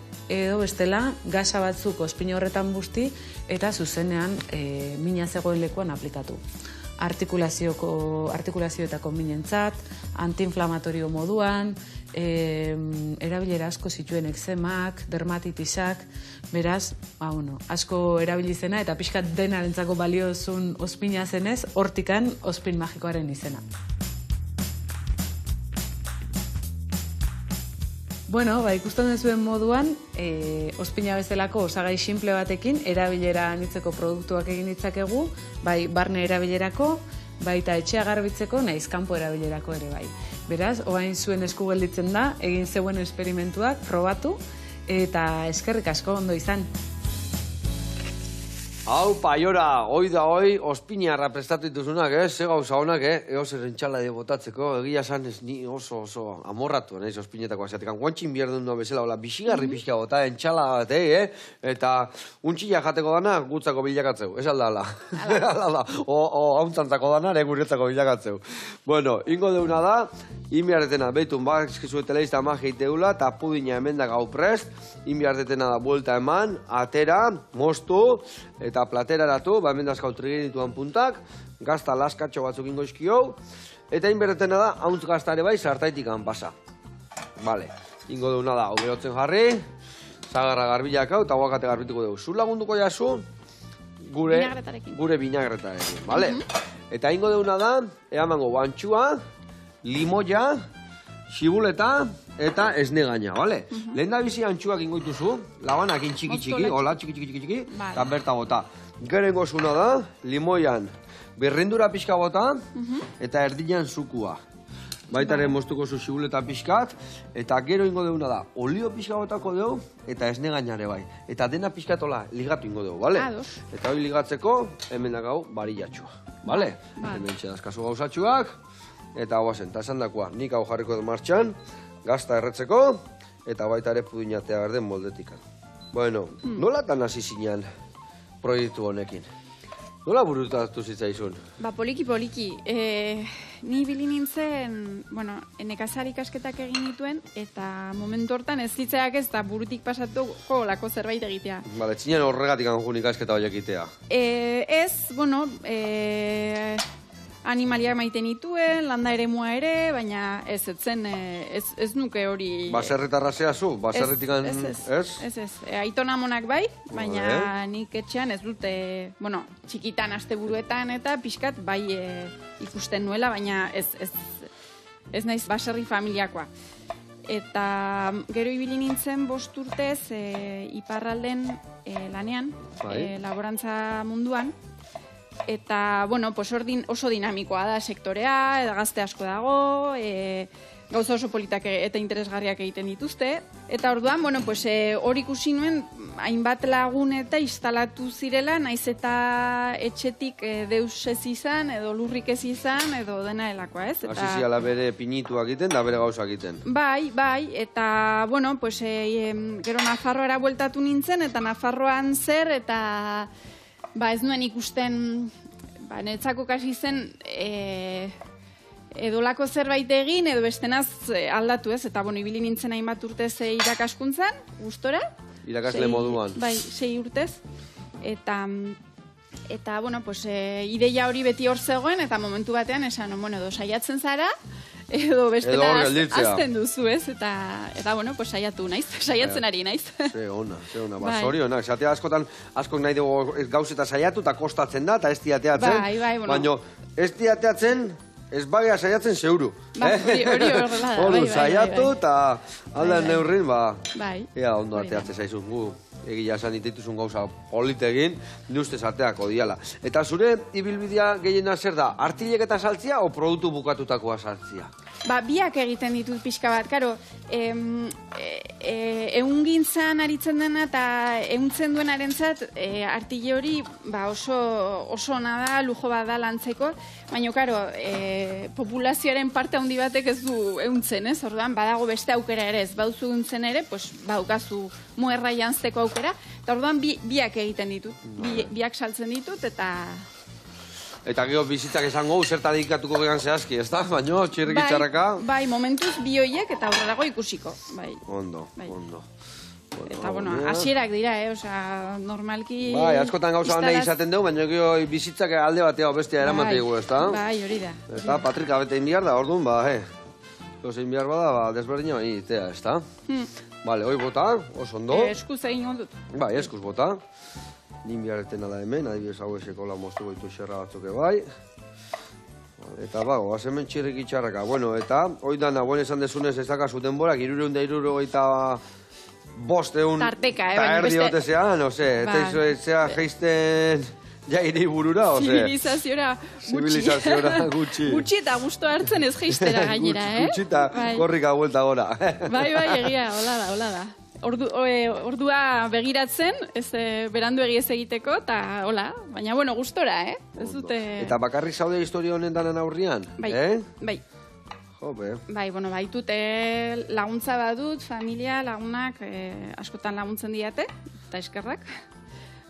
bestela gasa batzuk ospin horretan busti eta zuzenean mina zegoen lekuan aplikatu. Artikulazioetako minentzat, antiinflamatorio moduan, erabilera asko zituen ekzemak, dermatitisak, beraz, asko erabilizena eta pixkat denarentzako baliozun ospina zenez, hortikan ospin magikoaren izena. Ikusten duzuen moduan, ospina bezalako osagai simple batekin erabilera anitzeko produktuak egin ditzakegu, bai barne erabilerako, baita etxea garbitzeko, nahiz kanpo erabilerako ere bai. Beraz, orain zuen esku gelditzen da, egin zeuen esperimentuak, probatu, eta eskerrik asko ondo izan. Hau, paiora, hoi da hoi, ospinarra prestatu dituzunak, ze gauza honak, zer entxala de botatzeko, egia esan ez ni oso amorratu, nahiz ospinetako asiatekan. Guantxin bierdun duen bezala, hola, bixigarri pixka bota, entxala bat, eta untxila jateko dana, gutzako bilakatzeu, ez alda, ala. O hauntzantzako dana, guretzako bilakatzeu. Bueno, ingo deuna da, inbiarretena, behitun, eskizue izta mageiteula, eta pudina emendak hau prest, inbiarretena da buelta eman, atera, moztu, eta plateraratu, hemen dazkau trigenituan puntak, gazta laskatxo batzuk ingo izkio, eta inberretena da, hauntz gaztare bai, sartaitikan pasa. Vale, ingo deuna da, hau berotzen jarri, zagarra garbilak hau, eta guakate garbituko dugu. Zu lagunduko jazu, gure binagretarekin, vale? Eta ingo deuna da, eamango bantxua, limoia, xibuleta, eta esnegaina, bale? Lehen da bizi antxuak ingoituzu, labanakin txiki-txiki, hola, txiki-txiki, eta berta bota. Gero ingozuna da, limoian berrendura pixka bota, eta erdinan zukua. Baitaren moztuko zu xibuleta pixkat, eta gero ingo deuna da, olio pixka botako dugu, eta esnegainare bai. Eta dena pixkatola ligatu ingo dugu, bale? Eta hori ligatzeko, hemen dakau barillatxua, bale? Hemen txedazkazu gauzatxuak, eta guazen, eta esan dakoa, nik hau jarriko du martxan, gazta erretzeko, eta baita ere pudinatea berden moldetikan. Bueno, nola tan hasi zinean proiektu honekin? Nola burutatu zitzaizun? Poliki. Ni bili nintzen, nekazari ikasketak egin dituen, eta momentu hortan ez zitzeak ez da burutik pasatuko lako zerbait egitea. Bale, txinen horregatik anjun ikasketa horiek egitea? Animaliak maiten dituen, landa ere mua ere, baina ez nuke hori... Baserritarra zehazu? Baserritikan ez? Ez. Aitona monak bai, baina nik etxean ez dute, txikitan asteburuetan eta pixkat bai ikusten nuela, baina ez naiz baserri familiakoa. Eta gero ibili nintzen 5 urtez iparralden lanean, laborantza munduan, eta, oso dinamikoa da sektorea, eta gazte asko dago, gauza oso politak eta interesgarriak egiten dituzte. Eta orduan, hori ikusi nuen, hainbat lagun eta instalatu zirela, naiz eta etxetik deus ez izan, edo lurrik ez izan, edo dena helakoa, ez? Hasi ziala bere pinituak egiten, da bere gauza egiten. Bai, eta, gero Nafarroara bueltatu nintzen, eta Nafarroan zer, eta... ez nuen ikusten, netzako kasi zen, edolako zerbait egin, edo bestenaz aldatu ez, eta ibili nintzen hainbat urtez irakaskuntzan, gustora. Irakasle moduan. Bai, 6 urtez. Eta, ideia hori beti hor zegoen, eta momentu batean esan, edo saiatzen zara, edo bestela azten duzu ez, eta saiatu naiz, saiatzen ari naiz. Ze ona, zorionak, zatea askotan, askok nahi dugu gauzeta saiatu, eta kostatzen da, eta ez diateatzen. Bai, baina ez diateatzen, ez bagea saiatzen zeuru. Hori horrela da. Ordu saiatu eta aldan neurrin, Bai. ea ondo ateatzen zaizun gu. Egia esan dituzun gauza politegin, ni ustez ateako diala. Eta zure ibilbidea gehiena zer da? Artilek eta saltzia o produktu bukatutakoa saltzia? Biak egiten ditut pixka bat, karo, eungintzan aritzen dena eta euntzen duenarentzat artile hori oso ona da, lujo bat da lantzeko, baina, karo, populazioaren parte handi batek ez du euntzen, ez? Orduan, badago beste aukera ere, ez bauzu euntzen ere, pues, baukazu muerra jantzeko aukera, eta orduan biak egiten ditut, biak saltzen ditut, Eta gero bizitzak esango, zerta dedikatuko gehan zehazki, ez da? Baina, txirrik itxarraka? Bai, momentuz bi hoiek eta aurrerago ikusiko. Bai. Ondo. Eta, hasierak dira, osea, normalki... Bai, askotan gauza nahi izaten dugu, baina gero bizitzak alde batea bestea eramate dugu, ez da? Bai, hori da. Eta, Patrika bete inbiar da, orduan, Zein behar bada, desberdina baina itea, ez da? Bale, hoi bota, oso ondo. Eskuz egin ondut. Bai, eskuz bota. Nin biharretena da hemen, adibidez hau eseko la moztu goitu xerra batzuke bai. Eta bago, hemen txirrik itxarraka. Bueno, eta, hoi dana, buen esan dezunez ez dakazu denborak, 375 tarteka, eta erdi botezea, no se, eta zea geisten jairi burura, ose. Zibilizaziora gutxi. Gutxi eta gusto hartzen ez geistera gainera, Gutxi eta korrika buelta gora. Bai, egia, hola da. Ordua begiratzen, ez berandu egiez egiteko, eta hola, baina bueno, gustora, ez dute... Eta bakarrik zaude historia honen danan aurrian, Bai. Jope. Bai, baitut laguntza badut, familia, lagunak, askotan laguntzen diate, eta eskerrak,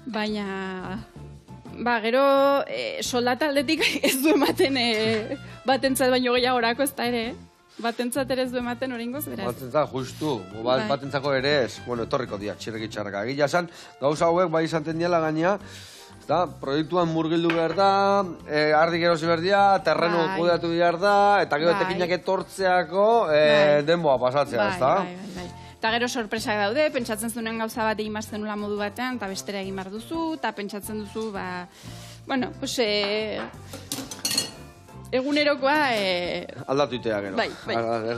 baina... gero soldata aldetik ez du ematen batentzat baino gehiagorako ez da ere, Batentzat ere ez du ematen oringoz, beraz. Batentzat, justu. Batentzako ere ez. Bueno, etorriko dia, txirrik itxarraka. Egia esan, gauza hauek bai izanten diela gaina, proiektuan murgildu behar da, ardik erosi behar dia, terrenu kudeatu behar da, eta gero tekinak etortzeako denboa pasatzea, ez da? Bai. Eta gero sorpresak daude, pentsatzen zuen gauza bat egin martzen nula modu batean, eta bestera egin behar duzu, eta pentsatzen duzu, bueno, pues... Egunerokoa... Aldatu itea, gero. Bai.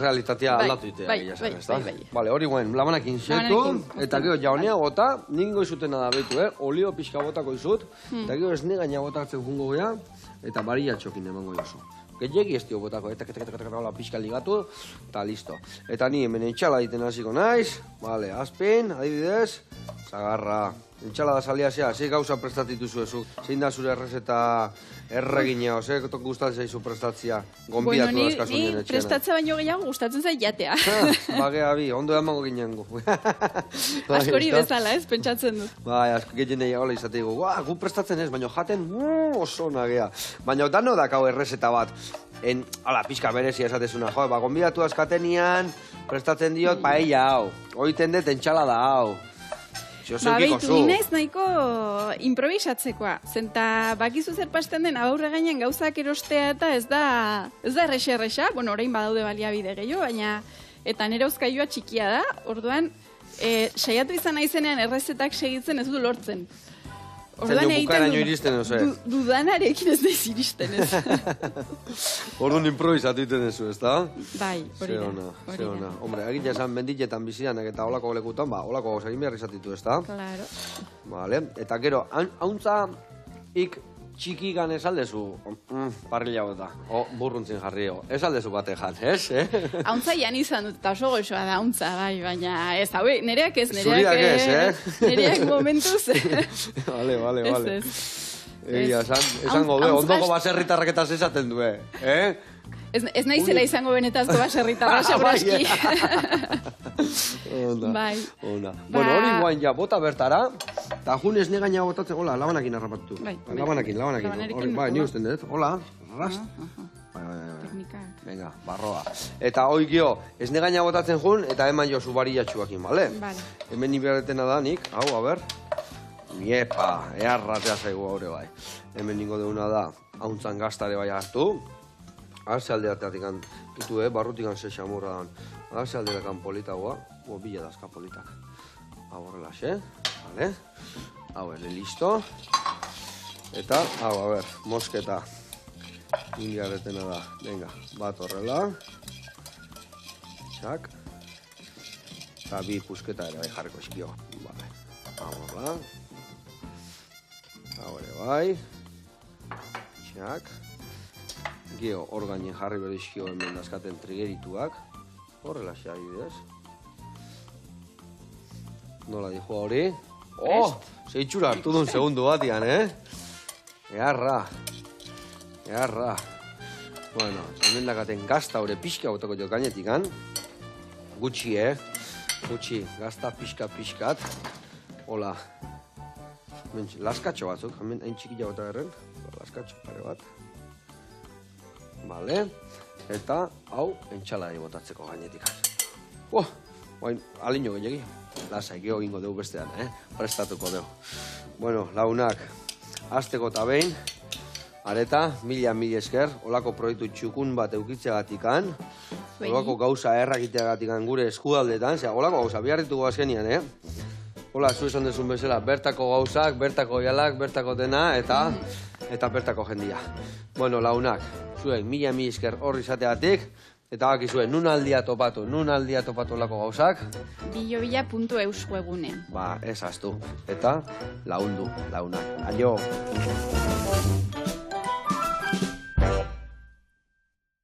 Realitatea aldatu itea, ez da? Bale, hori guen, lamanakin zetu, eta gero jaunea gota, ningo izutena da behitu, olio pixka botako izut, eta gero esne gaina botatzen jungo gea, eta baria txokin emango jozu. Gehiagi ez dio botako, eta pixka ligatu, eta listo. Eta ni hemen entxala egiten hasiko naiz, bale, azpin, adibidez, zagarra. Entxalada salia zea, zei gauza prestatitu zuezu, zein da zure errezeta erregina, ose, gustatzen zaizu prestatzia, gonbidatu dazkazu nien etxean. Ni prestatzea baino gehiago gustatzen zait jatea. Bagea bi, ondo emango ginen gu. Askori bezala ez, pentsatzen dut. Bai, asko gehien nahi hola izate gu, gu prestatzen ez, baina jaten oso nagea. Baina dano dakau errezeta bat, hala, pixka berezia esatezuna, gonbidatu dazkatenian, prestatzen diot paella hau, oiten dut entxalada hau. Beitu, inaiz nahiko improvisatzekoa. Zenta, bakizu zer pasten den, aurre gainen gauzak erostea eta ez da erresa, bueno, orain badaude baliabide gehiago, baina eta nire uzkailua txikia da, orduan, saiatu izan naizenean errezetak segitzen ez du lortzen. Orduan egiten dudanarekin ez daiz iristen ez. Orduan improvisatu iten ezu, ez da? Bai, hori da. Hombre, egin esan mendilletan bizidanak eta olako lekutan, olako gauz egin behar izatitu, ez da? Claro. Vale, eta gero, hauntza ik txikigan ez aldezu, parrilla bota, burruntzin jarrio, ez aldezu bate jan, ez? Hauntza jan izan dut, eta oso goxoa da hauntza, bai, baina ez, hau, nereak ez, nereak momentuz. Vale. Egia, esango be, ondoko baserritarraketaz esaten du, Ez naizela izango benetazko baserritarra, seguraski. Bai. Bueno, hori guain ja, bota bertara, eta jun ez negaina botatzen, hola, labanakin harrapatu. Labanakin. Bai, ni usten dut, hola, rast. Teknikak. Venga, barroa. Eta hoi gio, ez negaina botatzen jun, eta eman jo zubariatxuakin, bale? Hemen niberetena da nik, hau, a ber. Niepa, earratea zaigu haure bai. Hemen ningo deuna da, hauntzan gaztare bai hartu. Arze aldeateatik ditu, barrutikan ze xamurra dan. Arze aldeatekan politagoa, bila dazka politak. Hau horrela xe, vale? Hau ere, listo. Eta, hau, a ber, mosketa. Indiarretena da. Venga, bat horrela. Txak. Eta bi pusketa ere bai jarriko izkio. Vale. Horrela. Hore bai. Txak. Geo hor gainen jarri berizkio hemen dazkaten trigerituak. Horrela xe adibidez. Nola dijo hori? Oh! Zeitxura hartu duen segundu batian, Earra. Bueno, hemen dakaten gazta hori pixka botako jo gainetikan. Gutxi, Gutxi, gazta pixkat. Hola. Laskatxo batzuk, hemen hain txikila bota erren. Laskatxo pare bat. Vale. Eta, hau, entxalari botatzeko gainetikan. Oain, alino gehiagi. Lasai, geho gingo dugu bestean, prestatuko dugu. Bueno, launak, azteko eta behin, areta, mila esker, olako proiektu txukun bat eukitzeagatikan, olako gauza errakiteagatikan gure eskualdetan, olako gauza, biharrituko azkenian, Hola, zu esan dezun bezala, bertako gauzak, bertako jalak, bertako dena, eta bertako jendia. Bueno, launak, zuek, mila esker horri izateatik, eta bakizuen, nun aldia topatu olako gauzak. Bilobila.eus webgunean. Ez aztu. Eta laundu, launak. Aio!